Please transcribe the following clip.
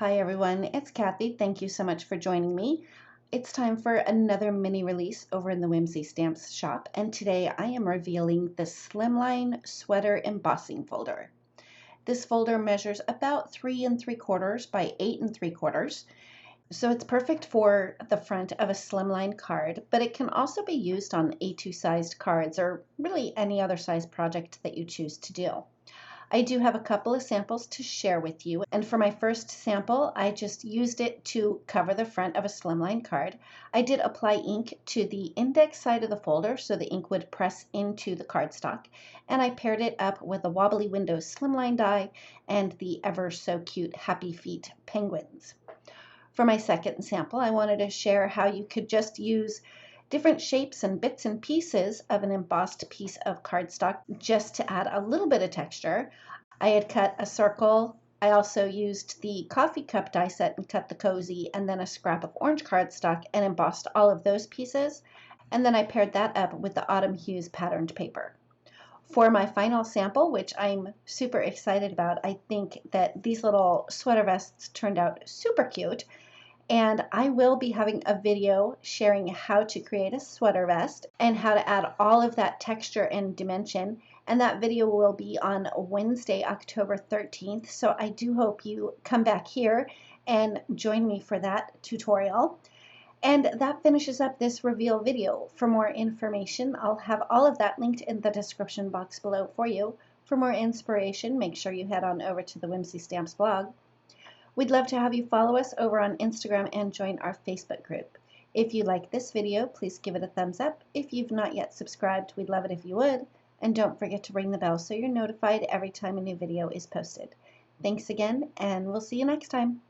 Hi everyone, it's Kathy. Thank you so much for joining me. It's time for another mini release over in the Whimsy Stamps shop, and today I am revealing the Slimline Sweater Embossing Folder. This folder measures about 3 3/4 by 8 3/4, so it's perfect for the front of a slimline card, but it can also be used on A2 sized cards or really any other size project that you choose to do. I do have a couple of samples to share with you, and for my first sample I just used it to cover the front of a slimline card. I did apply ink to the index side of the folder so the ink would press into the cardstock, and I paired it up with a Wobbly Windows slimline die and the ever so cute Happy Feet penguins. For my second sample, I wanted to share how you could just use different shapes and bits and pieces of an embossed piece of cardstock just to add a little bit of texture. I had cut a circle. I also used the coffee cup die set and cut the cozy, and then a scrap of orange cardstock and embossed all of those pieces. And then I paired that up with the Autumn Hues patterned paper. For my final sample, which I'm super excited about, I think that these little sweater vests turned out super cute. And I will be having a video sharing how to create a sweater vest and how to add all of that texture and dimension. And that video will be on Wednesday, October 13th. So I do hope you come back here and join me for that tutorial. And that finishes up this reveal video. For more information, I'll have all of that linked in the description box below for you. For more inspiration, make sure you head on over to the Whimsy Stamps blog. We'd love to have you follow us over on Instagram and join our Facebook group. If you like this video, please give it a thumbs up. If you've not yet subscribed, we'd love it if you would. And don't forget to ring the bell so you're notified every time a new video is posted. Thanks again, and we'll see you next time.